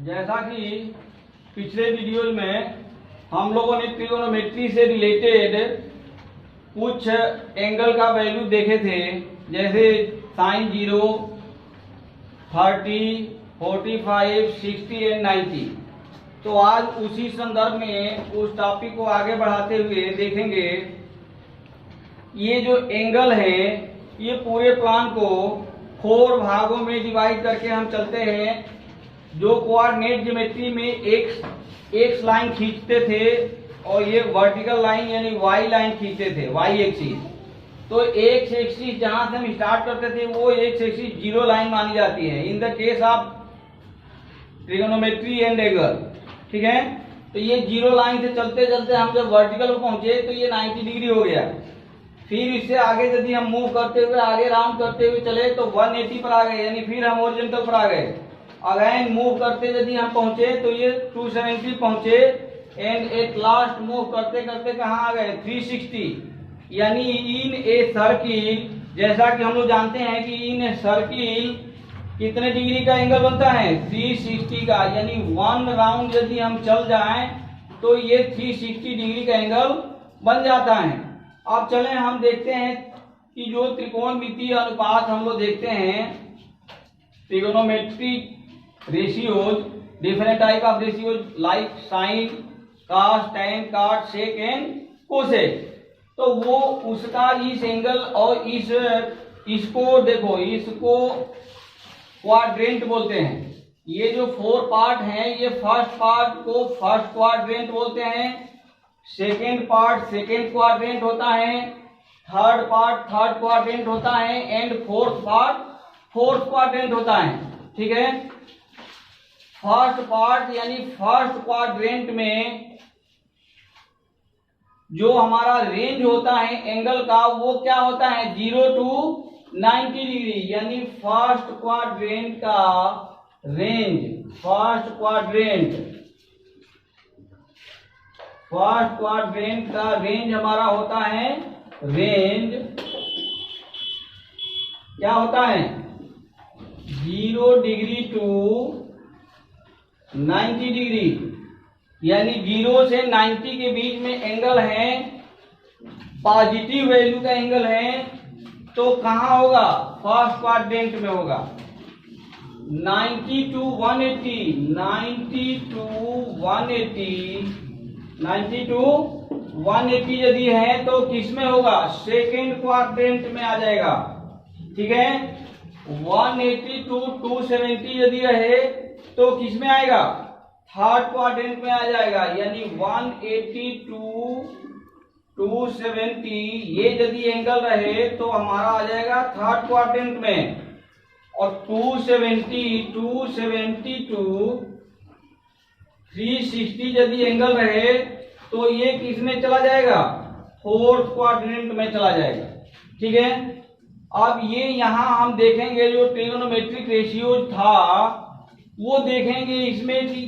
जैसा कि पिछले वीडियो में हम लोगों ने ट्रिगोनोमेट्री से रिलेटेड कुछ एंगल का वैल्यू देखे थे, जैसे साइन 0, 30, 45, 60 एंड 90। तो आज उसी संदर्भ में उस टॉपिक को आगे बढ़ाते हुए देखेंगे। ये जो एंगल है ये पूरे प्लान को 4 भागों में डिवाइड करके हम चलते हैं। जो कोऑर्डिनेट ज्योमेट्री में एक्स लाइन खींचते थे और ये वर्टिकल लाइन यानी वाई लाइन खींचते थे, वाई एक्सिस। तो एक्स एक्सिस जहां से हम स्टार्ट करते थे वो एक्स एक्सिस 0 लाइन मानी जाती है in the case of trigonometry and angle. ठीक है, तो ये 0 लाइन से चलते चलते हम जब वर्टिकल पर पहुंचे तो ये 90 डिग्री हो गया। फिर इससे आगे यदि हम मूव करते हुए आगे राउंड करते हुए चले तो 180 पर आ गए, यानी फिर हम ओरिजेंटल पर आ गए। अगेन मूव करते यदि हम पहुंचे तो ये 270 पहुंचे एंड एट लास्ट मूव करते करते कहाँ आ गए 360, यानी इन ए सर्किल। जैसा कि हम लोग जानते हैं कि इन ए सर्किल कितने डिग्री का एंगल बनता है 360 का, यानी 1 राउंड यदि हम चल जाएं तो ये 360 डिग्री का एंगल बन जाता है। अब चलें हम देखते हैं कि जो त्रिकोणमितीय अनुपात हम लोग देखते हैं, trigonometric ratios, different type of ratios like sine, cos, tan, cot, sec and cosec. तो वो उसका इस एंगल और इसको देखो, इसको क्वाड्रेंट बोलते हैं। ये जो 4 पार्ट हैं ये फर्स्ट पार्ट को फर्स्ट क्वाड्रेंट बोलते हैं, सेकेंड पार्ट सेकेंड क्वाड्रेंट होता है, थर्ड पार्ट थर्ड क्वाड्रेंट होता है and fourth part fourth quadrant होता है। ठीक है, फर्स्ट पार्ट यानी फर्स्ट क्वाड्रेंट में जो हमारा रेंज होता है एंगल का वो क्या होता है 0 to 90 डिग्री, यानी फर्स्ट क्वाड्रेंट का रेंज, फर्स्ट क्वाड्रेंट का रेंज हमारा होता है, रेंज क्या होता है 0 डिग्री टू 90 डिग्री, यानी 0 से 90 के बीच में एंगल है, पॉजिटिव वैल्यू का एंगल है तो कहां होगा फर्स्ट क्वाड्रेंट में होगा। 90 to 180, 90 to 180 यदि है तो किस में होगा सेकेंड क्वाड्रेंट में आ जाएगा। ठीक है, 180 to 270 यदि रहे तो किस में आएगा थर्ड क्वाड्रेंट में आ जाएगा, यानी 180 to 270 ये यदि एंगल रहे तो हमारा आ जाएगा थर्ड क्वाड्रेंट में, और 270 to 360 यदि एंगल रहे तो ये किस में चला जाएगा फोर्थ क्वाड्रेंट में चला जाएगा। ठीक है, अब ये यहां हम देखेंगे जो ट्रिगोनोमेट्रिक रेशियोज था वो देखेंगे इसमें कि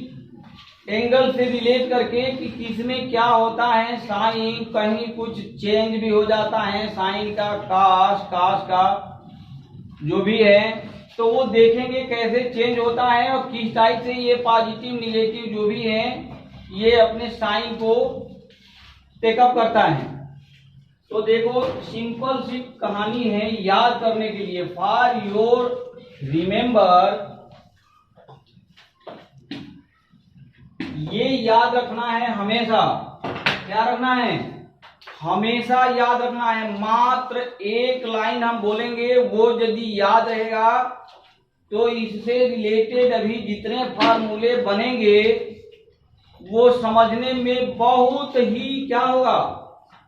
एंगल से रिलेट करके कि किसमें क्या होता है, साइन कहीं कुछ चेंज भी हो जाता है, साइन का कास का जो भी है तो वो देखेंगे कैसे चेंज होता है और किस टाइप से ये पॉजिटिव निगेटिव जो भी है ये अपने साइन को टेकअप करता है। तो देखो सिंपल सी कहानी है याद करने के लिए, फॉर योर रिमेंबर, ये याद रखना है हमेशा, क्या रखना है हमेशा याद रखना है। मात्र एक लाइन हम बोलेंगे, वो यदि याद रहेगा तो इससे रिलेटेड अभी जितने फार्मूले बनेंगे वो समझने में बहुत ही क्या होगा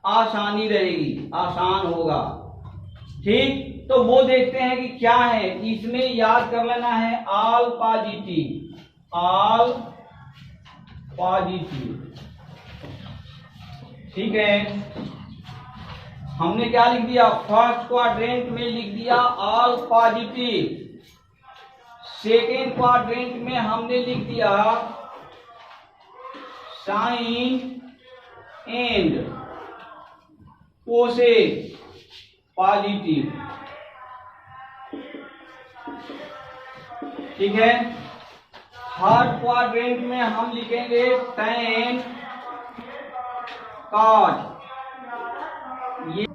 आसानी रहेगी, आसान होगा। ठीक, तो वो देखते हैं कि क्या है इसमें याद कर लेना है ऑल पॉजिटिव। ठीक है, हमने क्या लिख दिया फर्स्ट क्वाड्रेंट में लिख दिया ऑल पॉजिटिव, सेकेंड क्वाड्रेंट में हमने लिख दिया साइन एंड कोसेक पॉजिटिव। ठीक है, थर्ड क्वाड्रेंट में हम लिखेंगे tan cos। ये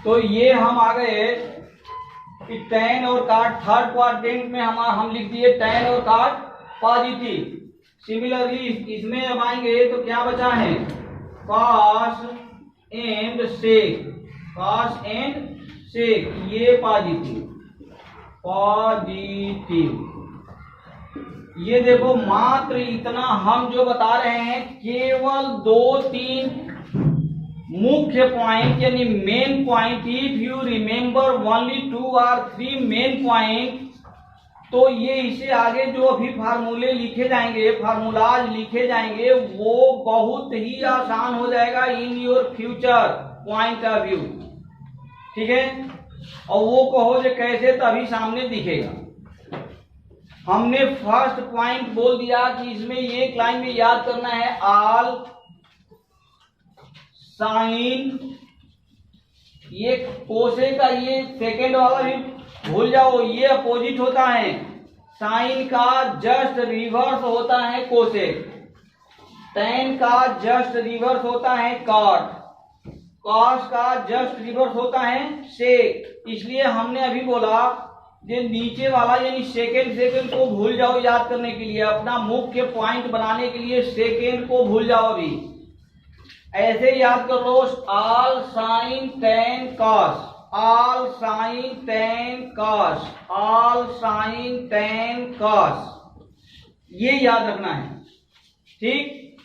तो ये हम आ गए कि tan और cot थर्ड क्वाड्रेंट में हम लिख दिए tan और cot पॉजिटिव। सिमिलरली इसमें अब आएंगे तो क्या बचा है, cos and sec, cos and sec, ये पॉजिटिव। ये देखो मात्र इतना हम जो बता रहे हैं, केवल 2-3 मुख्य पॉइंट यानी main point. If you remember only 2 or 3 main point, तो ये इससे आगे जो अभी फार्मूले लिखे जाएंगे, फार्मूलाज लिखे जाएंगे, वो बहुत ही आसान हो जाएगा in your future point of view. ठीक है, और वो कहो जो कैसे, तभी सामने दिखेगा। हमने फर्स्ट पॉइंट बोल दिया कि इसमें एक लाइन में याद करना है, ऑल साइन, ये कोसे का ये सेकेंड वाला भी भूल जाओ, ये अपोजिट होता है। साइन का जस्ट रिवर्स होता है कोसेक, टेन का जस्ट रिवर्स होता है कॉट, कॉस का जस्ट रिवर्स होता है सेक। इसलिए हमने अभी बोला ये नीचे वाला यानी सेकेंड को भूल जाओ याद करने के लिए, अपना मुख्य पॉइंट बनाने के लिए सेकेंड को भूल जाओ। अभी ऐसे याद कर लो, all sine tan cos, all sine tan cos, all sine tan cos, ये याद रखना है। ठीक,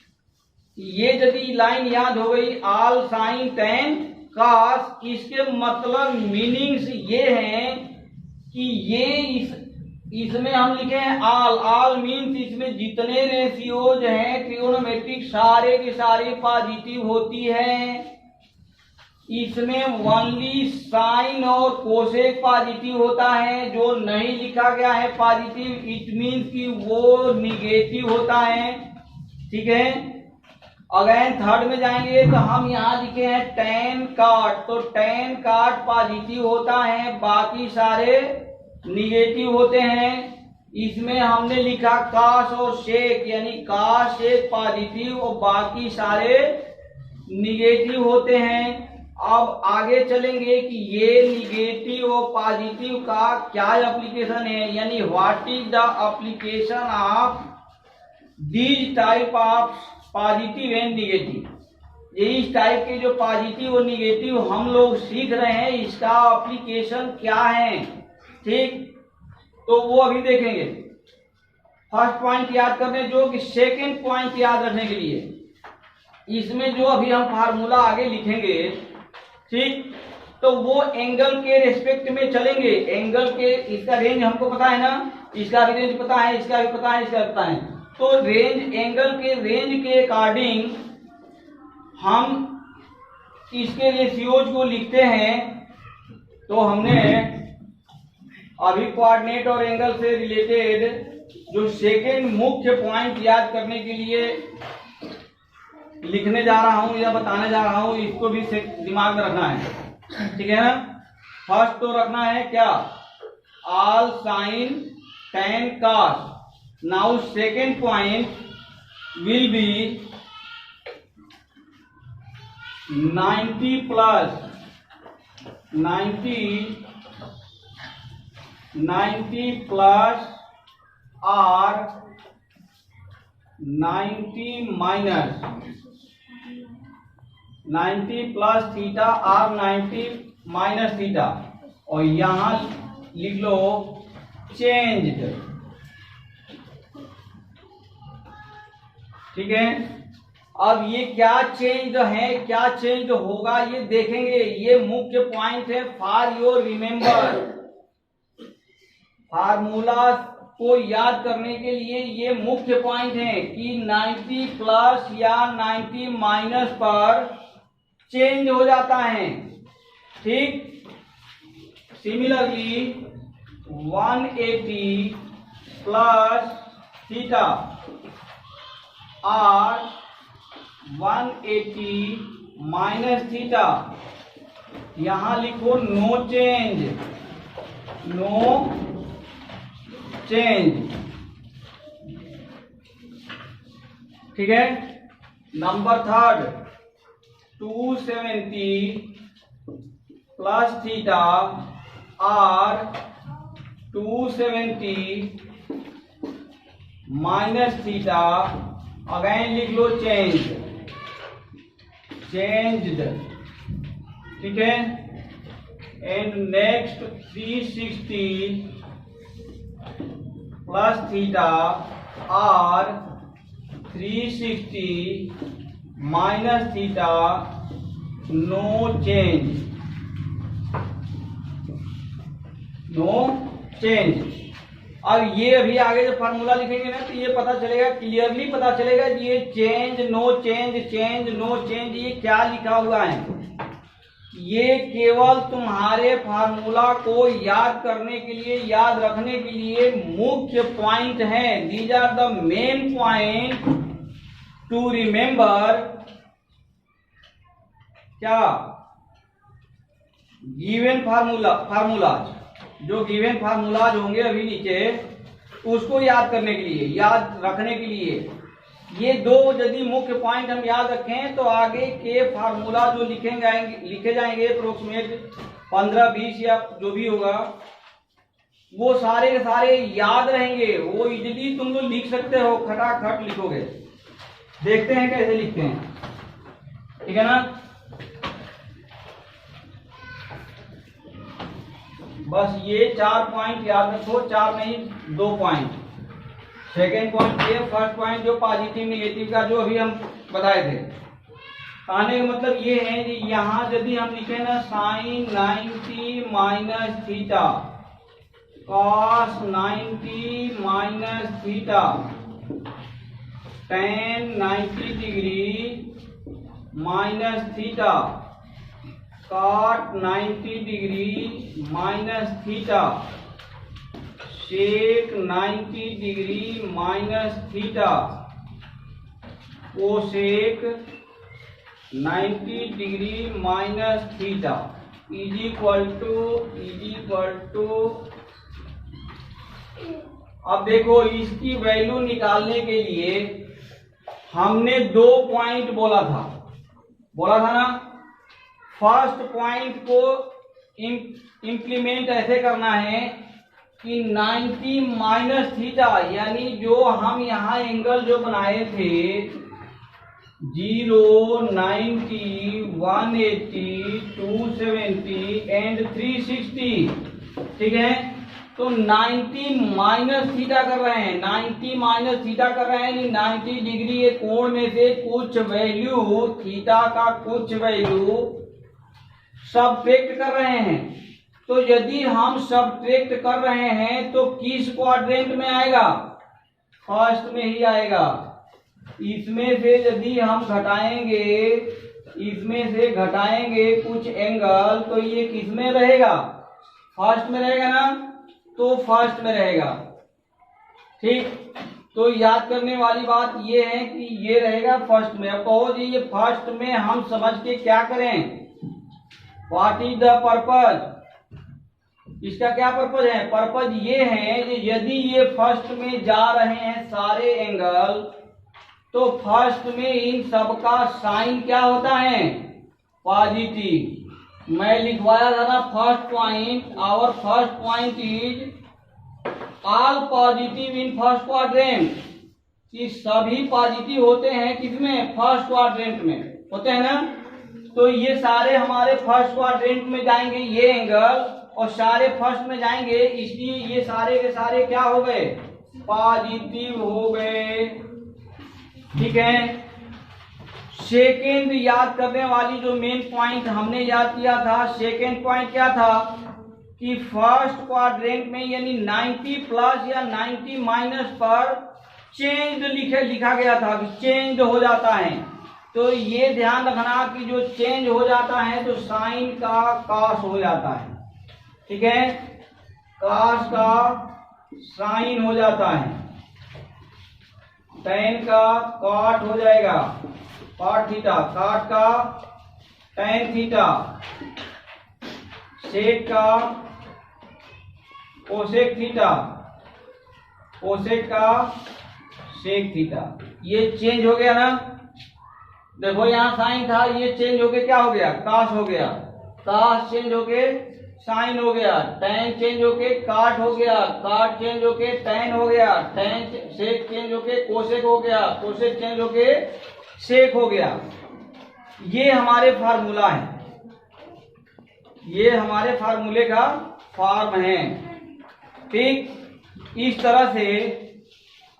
ये यदि लाइन याद हो गई ऑल साइन टेन कॉस, इसके मतलब मीनिंग्स ये हैं कि ये इसमें हम लिखे हैं ऑल, ऑल मीन्स इसमें जितने रेशियोज हैं ट्रिगोनोमेट्रिक सारे के सारे पॉजिटिव होती है। इसमें ओनली साइन और कोसेक पॉजिटिव होता है, जो नहीं लिखा गया है पॉजिटिव इट मीन्स कि वो निगेटिव होता है। ठीक है, अगेन थर्ड में जाएंगे तो हम यहाँ लिखे हैं टेन कॉट, तो टेन कॉट पॉजिटिव होता है, बाकी सारे निगेटिव होते हैं। इसमें हमने लिखा कॉस और सेक, यानी कॉस सेक पॉजिटिव और बाकी सारे निगेटिव होते हैं। अब आगे चलेंगे कि ये निगेटिव और पॉजिटिव का क्या एप्लीकेशन है, यानी what is the application of these type of positive and negative. ये इस टाइप के जो पॉजिटिव और निगेटिव हम लोग सीख रहे हैं, इसका एप्लीकेशन क्या है। ठीक, तो वो अभी देखेंगे। फर्स्ट पॉइंट याद करने जो कि सेकंड पॉइंट याद रखने के लिए, इसमें जो अभी हम फार्मूला आगे लिखेंगे, ठीक, तो वो एंगल के रेस्पेक्ट में चलेंगे। एंगल के, इसका रेंज हमको पता है ना, इसका भी रेंज पता है, इसका भी पता है, इसका भी पता है। तो रेंज, एंगल के रेंज के अकॉर्डिंग हम इसके रेशियोज को लिखते हैं। तो हमने अभी कोऑर्डिनेट और एंगल से रिलेटेड जो सेकेंड मुख्य पॉइंट याद करने के लिए लिखने जा रहा हूं या बताने जा रहा हूं, इसको भी दिमाग में रखना है। ठीक है ना, फर्स्ट तो रखना है क्या, all sine tan cos. Now second point will be 90 plus 90 plus और 90 माइनस 90 प्लस थीटा और 90 माइनस थीटा, और यहां लिख लो चेंज्ड। ठीक है, अब ये क्या चेंज है, क्या चेंज होगा ये देखेंगे। ये मुख्य पॉइंट है फॉर योर रिमेंबर, फार्मूला को याद करने के लिए ये मुख्य पॉइंट है कि 90 प्लस या 90 माइनस पर चेंज हो जाता है। ठीक, सिमिलरली 180 प्लस थीटा और 180 माइनस थीटा, यहां लिखो नो चेंज, नो चेंज। ठीक है। नंबर थर्ड 270 प्लस थीटा और 270 माइनस थीटा, अगेन लिख लो चेंज्ड, ठीक है। एंड नेक्स्ट 360 प्लस थीटा और 360 minus theta, no change, no change. अब ये अभी आगे जो फार्मूला लिखेंगे ना तो ये पता चलेगा, क्लियरली पता चलेगा कि ये change no change, change no change, ये क्या लिखा हुआ है। ये केवल तुम्हारे फार्मूला को याद करने के लिए, याद रखने के लिए मुख्य पॉइंट है। These are the main point to remember. क्या? गिवन फार्मूलाज, जो गिवन फार्मूलाज होंगे अभी नीचे, उसको याद करने के लिए, याद रखने के लिए ये दो यदि मुख्य पॉइंट हम याद रखें तो आगे के फार्मूला जो लिखे जाएंगे अप्रोक्सीमेट 15-20 या जो भी होगा, वो सारे के सारे याद रहेंगे। वो इजीली तुम लोग लिख सकते हो, खटाखट लिखोगे। देखते हैं कैसे लिखते हैं, ठीक है ना। बस ये 4 पॉइंट याद रखो, 4 नहीं 2 पॉइंट। सेकेंड पॉइंट ये, फर्स्ट पॉइंट जो पॉजिटिव नेगेटिव का जो अभी हम बताए थे। कहने का मतलब ये है कि यहाँ यदि हम लिखे ना sine 90 minus theta, cos 90 minus theta, tan 90 degree minus theta, cot 90 degree minus theta, sec 90 degree minus theta, cosec 90 degree minus theta is equal to. अब देखो इसकी वैल्यू निकालने के लिए हमने 2 पॉइंट बोला था ना। फर्स्ट पॉइंट को इम्प्लीमेंट ऐसे करना है कि 90 माइनस थीटा, यानी जो हम यहाँ एंगल जो बनाए थे 0, 90, 180, 270 एंड 360, ठीक है। तो 90 माइनस थीटा कर रहे हैं, 90 माइनस थीटा कर रहे हैं, 90 डिग्री के कोण में से कुछ वैल्यू, थीटा का कुछ वैल्यू सब्ट्रैक्ट कर रहे हैं। तो यदि हम सब्ट्रैक्ट कर रहे हैं तो किस क्वाड्रेंट में आएगा? फर्स्ट में ही आएगा। इसमें से यदि हम घटाएंगे, इसमें से घटाएंगे कुछ एंगल, तो ये किस में रहेगा? फर्स्ट में रहेगा ना, तो फर्स्ट में रहेगा, ठीक। तो याद करने वाली बात ये है कि ये रहेगा फर्स्ट में। अब कहो जी ये फर्स्ट में हम समझ के क्या करें? What is the purpose? इसका क्या पर्पज है? पर्पज ये है कि यदि ये फर्स्ट में जा रहे हैं सारे एंगल, तो फर्स्ट में इन सबका साइन क्या होता है? पॉजिटिव। मैं लिखवाया था ना first point, our first point is all positive in first quadrant. कि सभी पॉजिटिव होते हैं किसमें? फर्स्ट क्वाड्रेंट में होते हैं ना। तो ये सारे हमारे फर्स्ट क्वाड्रेंट में जाएंगे, ये एंगल, और सारे फर्स्ट में जाएंगे, इसलिए ये सारे के सारे क्या हो गए? पॉजिटिव हो गए, ठीक है। सेकेंड याद करने वाली जो मेन पॉइंट हमने याद किया था, सेकेंड पॉइंट क्या था कि फर्स्ट क्वाड्रेंट में यानी 90 प्लस या 90 माइनस पर चेंज लिखा गया था कि चेंज हो जाता है। तो ये ध्यान रखना कि जो चेंज हो जाता है तो साइन का कॉस हो जाता है, ठीक है। कॉस का साइन हो जाता है, टेन का कॉट हो जाएगा, कॉट थीटा, कॉट का टेन थीटा, सेक का कोसेक थीटा, कोसेक का सेक थीटा। ये चेंज हो गया ना, देखो यहाँ साइन था, ये चेंज होके क्या हो गया, काश हो गया, काश चेंज होके साइन हो गया, टैन चेंज होके काट हो गया, काट चेंज होके टैन हो गया, टैन सेक चेंज होके कोसेक हो गया, कोसेक चेंज होके सेक हो गया। ये हमारे फार्मूला है, ये हमारे फार्मूले का फॉर्म है। ठीक इस तरह से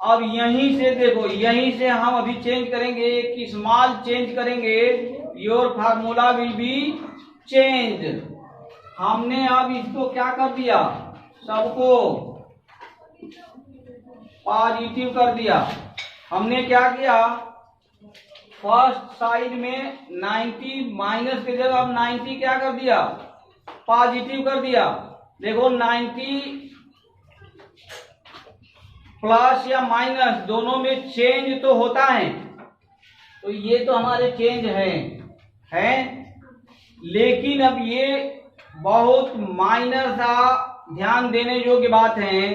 अब यहीं से देखो, यहीं से हम अभी चेंज करेंगे, एक स्मॉल चेंज करेंगे, your formula will be change. हमने अब इसको क्या कर दिया, सबको पॉजिटिव कर दिया। हमने क्या किया, फर्स्ट साइड में 90 माइनस की जगह अब 90 क्या कर दिया, पॉजिटिव कर दिया। देखो 90 प्लस या माइनस दोनों में चेंज तो होता है, तो ये तो हमारे चेंज हैं, लेकिन अब ये बहुत माइनर सा ध्यान देने योग्य बात है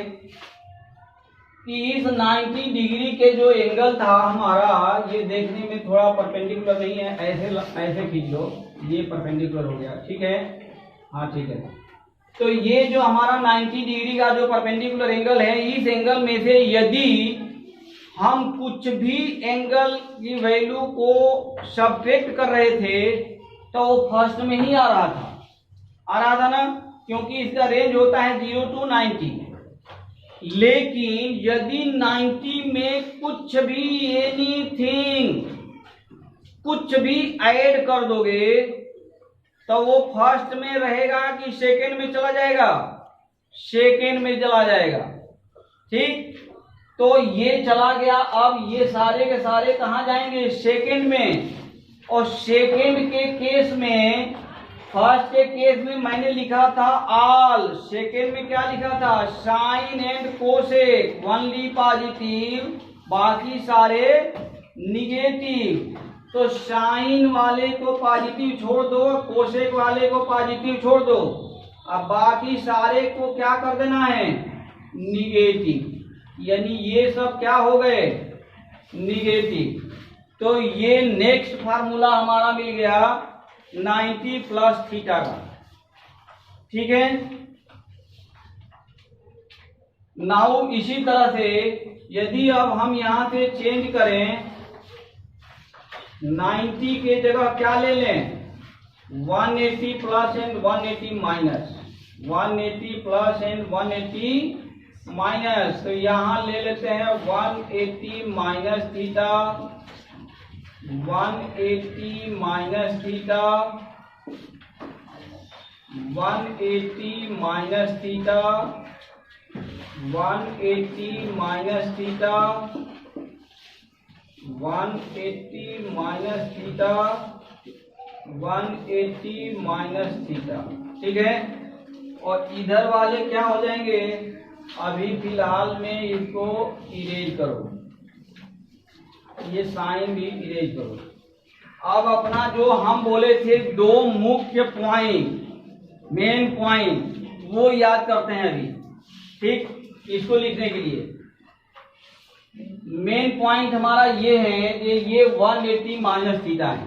कि इस 90 डिग्री के जो एंगल था हमारा, ये देखने में थोड़ा परपेंडिकुलर नहीं है, ऐसे खींच लो, ये परपेंडिकुलर हो गया, ठीक है, हाँ ठीक है। तो ये जो हमारा 90 डिग्री का जो परपेंडिकुलर एंगल है, इस एंगल में से यदि हम कुछ भी एंगल की वैल्यू को सब्ट्रैक्ट कर रहे थे तो वो फर्स्ट में ही आ रहा था ना, क्योंकि इसका रेंज होता है 0 to 90। लेकिन यदि 90 में कुछ भी एनीथिंग कुछ भी ऐड कर दोगे तो वो फर्स्ट में रहेगा कि सेकेंड में चला जाएगा, सेकेंड में चला जाएगा। ठीक, तो ये चला गया, अब ये सारे के सारे कहाँ जाएंगे, सेकेंड में। और सेकेंड के केस में, फर्स्ट के केस में मैंने लिखा था ऑल, सेकेंड में क्या लिखा था, sine and cosec, only positive, बाकी सारे निगेटिव। तो साइन वाले को पॉजिटिव छोड़ दो, कोसेक वाले को पॉजिटिव छोड़ दो, अब बाकी सारे को क्या कर देना है, निगेटिव। यानी ये सब क्या हो गए, निगेटिव। तो ये नेक्स्ट फार्मूला हमारा मिल गया 90 प्लस थीटा का, ठीक है। नाउ इसी तरह से यदि अब हम यहां से चेंज करें, 90 के जगह क्या ले लें, 180 plus and 180 minus, 180 plus and 180 minus. तो यहां ले लेते हैं 180 minus theta, 180 minus theta, 180 minus theta, 180 minus theta, 180 minus theta, 180 minus theta, ठीक है। और इधर वाले क्या हो जाएंगे, अभी फिलहाल में इसको इरेज करो, ये साइन भी इरेज करो। अब अपना जो हम बोले थे दो मुख्य पॉइंट, मेन पॉइंट, वो याद करते हैं अभी, ठीक। इसको लिखने के लिए मेन पॉइंट हमारा ये है कि ये 180 माइनस थीटा है,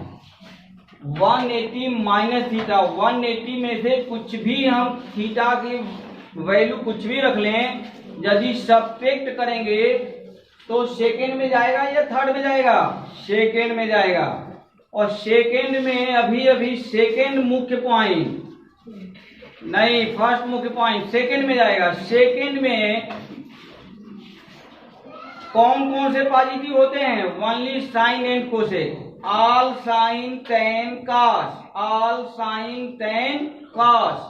180 माइनस थीटा, 180 में से कुछ भी हम थीटा की वैल्यू कुछ भी रख लें, यदि सब्ट्रैक्ट करेंगे तो सेकेंड में जाएगा या थर्ड में जाएगा, सेकेंड में जाएगा। और सेकेंड में अभी अभी सेकेंड मुख्य पॉइंट नहीं, फर्स्ट मुख्य पॉइंट सेकेंड में जाएगा। सेकेंड में कौन कौन से पॉजिटिव होते हैं, only sine and cosec, all sine tan cos, all sine tan cos.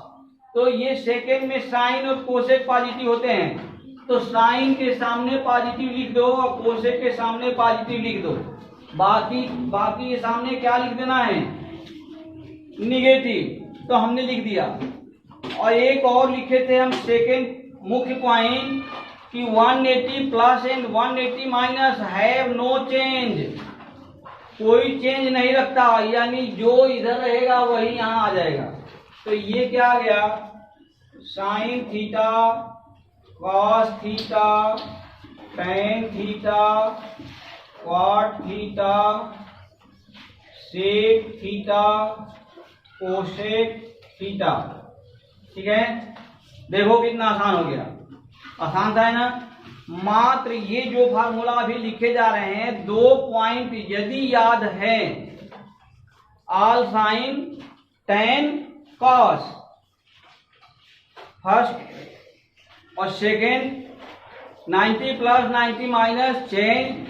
तो ये सेकेंड में साइन और कोसेक पॉजिटिव होते हैं, तो साइन के सामने पॉजिटिव लिख दो और कोसेक के सामने पॉजिटिव लिख दो, बाकी के सामने क्या लिख देना है, निगेटिव। तो हमने लिख दिया। और एक और लिखे थे हम सेकेंड मुख्य पॉइंट कि 180 plus and 180 minus have no change, कोई चेंज नहीं रखता, यानी जो इधर रहेगा वही यहाँ आ जाएगा। तो ये क्या आ गया, sine theta cos theta tan theta, cot theta, sec theta, cosec theta. ठीक है, देखो कितना आसान हो गया, आसान था है ना। मात्र ये जो फार्मूला अभी लिखे जा रहे हैं, 2 पॉइंट यदि याद है, all sine tan cos first और second 90 plus 90 minus change,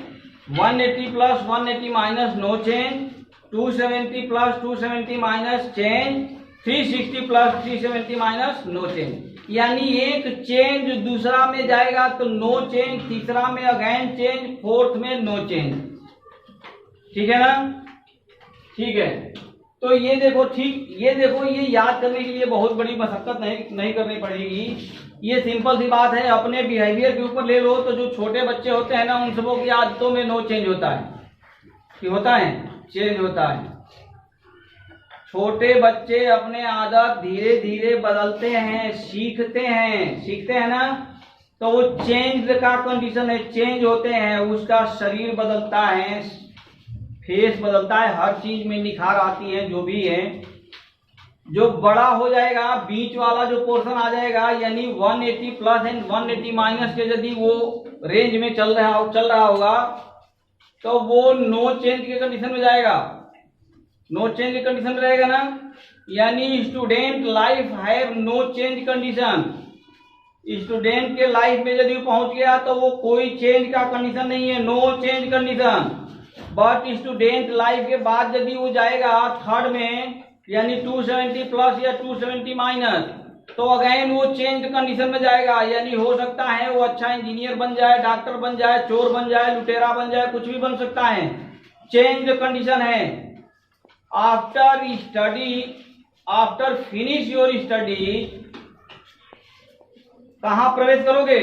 180 plus 180 minus no change, 270 plus 270 minus change, 360 plus 370 minus no change. यानी एक चेंज दूसरा में जाएगा तो नो चेंज, तीसरा में अगेन चेंज, फोर्थ में नो चेंज। ठीक है ना, ठीक है। तो ये देखो, ठीक ये देखो, ये याद करने के लिए बहुत बड़ी मशक्कत नहीं करनी पड़ेगी। ये सिंपल सी बात है, अपने बिहेवियर के ऊपर ले लो। तो जो छोटे बच्चे होते हैं ना, उन सबों की आदतों में नो चेंज होता है, कि होता है चेंज होता है। छोटे बच्चे अपने आदत धीरे धीरे बदलते हैं, सीखते हैं ना। तो वो चेंज का कंडीशन है, चेंज होते हैं, उसका शरीर बदलता है, फेस बदलता है, हर चीज में निखार आती है, जो भी है। जो बड़ा हो जाएगा, बीच वाला जो पोर्शन आ जाएगा, यानी 180 प्लस एंड 180 माइनस के यदि वो रेंज में चल रहा होगा, तो वो नो चेंज के कंडीशन में जाएगा, नो चेंज के कंडीशन में रहेगा ना। यानी student life have no change condition. Student के लाइफ में यदि पहुंच गया तो वो कोई चेंज का कंडीशन नहीं है, no change condition. But student life के बाद यदि वो जाएगा थर्ड में, यानी 270 प्लस या 270 माइनस, तो अगेन वो चेंज कंडीशन में जाएगा। यानी हो सकता है वो अच्छा इंजीनियर बन जाए, डॉक्टर बन जाए, चोर बन जाए, लुटेरा बन जाए, कुछ भी बन सकता है, चेंज कंडीशन है। After study, after finish your study, कहां प्रवेश करोगे?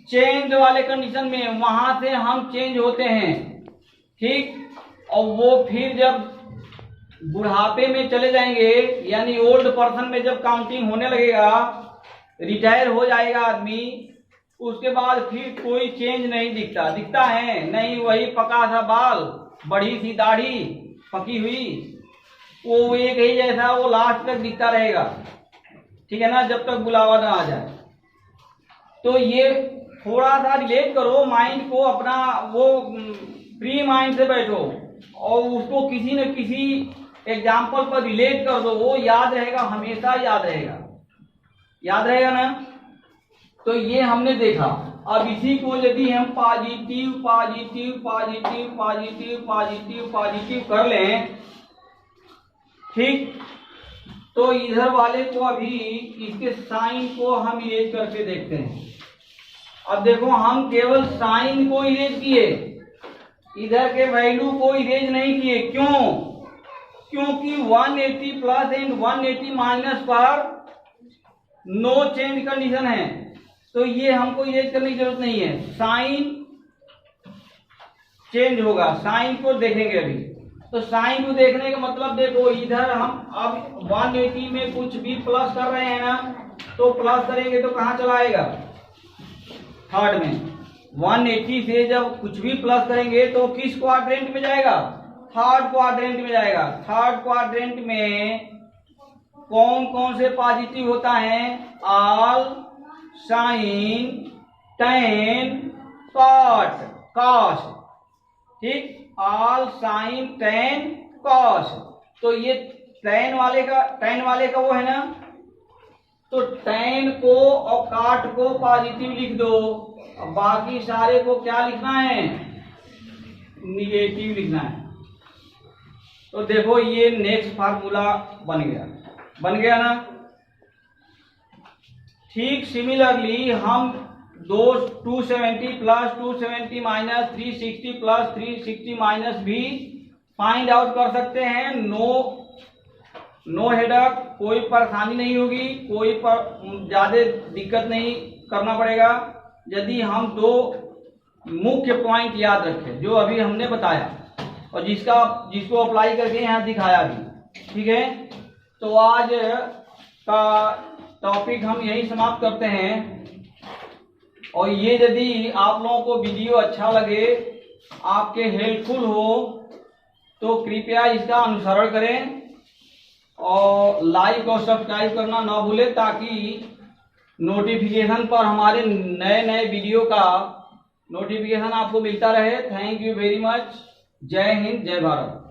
चेंज वाले कंडीशन में, वहां से हम चेंज होते हैं। ठीक, और वो फिर जब बुढ़ापे में चले जाएंगे, यानी ओल्ड पर्सन में जब काउंटिंग होने लगेगा, रिटायर हो जाएगा आदमी, उसके बाद फिर कोई चेंज नहीं दिखता है नहीं, वही पका सा बाल, बड़ी सी दाढ़ी पकी हुई, वो एक ही जैसा वो लास्ट तक दिखता रहेगा। ठीक है ना, जब तक बुलावा ना आ जाए। तो ये थोड़ा सा रिलेट करो माइंड को अपना, वो फ्री माइंड से बैठो और उसको किसी न किसी एग्जाम्पल पर रिलेट कर दो, वो याद रहेगा, हमेशा याद रहेगा, याद रहेगा ना। तो ये हमने देखा। अब इसी को यदि हम positive positive positive positive positive positive कर लें, ठीक, तो इधर वाले को अभी इसके साइन को हम इरेज करके देखते हैं। अब देखो, हम केवल साइन को इरेज किए, इधर के वैल्यू को इरेज नहीं किए। क्यों? क्योंकि 180 प्लस एंड 180 माइनस पर नो चेंज कंडीशन है, तो ये हमको इरेज करने की जरूरत नहीं है। साइन चेंज होगा, साइन को देखेंगे अभी। तो साइन को देखने का मतलब, देखो इधर हम अब 180 में कुछ भी प्लस कर रहे हैं ना, तो प्लस करेंगे तो कहां चला आएगा? थर्ड में। 180 से जब कुछ भी प्लस करेंगे तो किस क्वाड्रेंट में जाएगा? थर्ड क्वाड्रेंट में जाएगा। थर्ड क्वाड्रेंट में कौन कौन से पॉजिटिव होता है? ऑल साइन tan cos, ठीक, ऑल साइन tan cos। तो ये tan वाले का वो है ना, तो tan को और cot को पॉजिटिव लिख दो, और बाकी सारे को क्या लिखना है? निगेटिव लिखना है। तो देखो ये नेक्स्ट फार्मूला बन गया ना। ठीक सिमिलरली हम 270 प्लस 270 माइनस 360 प्लस 360 माइनस भी फाइंड आउट कर सकते हैं। नो हेडक, कोई परेशानी नहीं होगी, कोई पर ज्यादा दिक्कत नहीं करना पड़ेगा, यदि हम दो मुख्य पॉइंट याद रखें जो अभी हमने बताया और जिसको अप्लाई करके यहाँ दिखाया भी। ठीक है, तो आज का टॉपिक हम यही समाप्त करते हैं और ये यदि आप लोगों को वीडियो अच्छा लगे, आपके हेल्पफुल हो, तो कृपया इसका अनुसरण करें और लाइक और सब्सक्राइब करना ना भूलें, ताकि नोटिफिकेशन पर हमारे नए नए वीडियो का नोटिफिकेशन आपको मिलता रहे। Thank you very much. जय हिंद, जय भारत।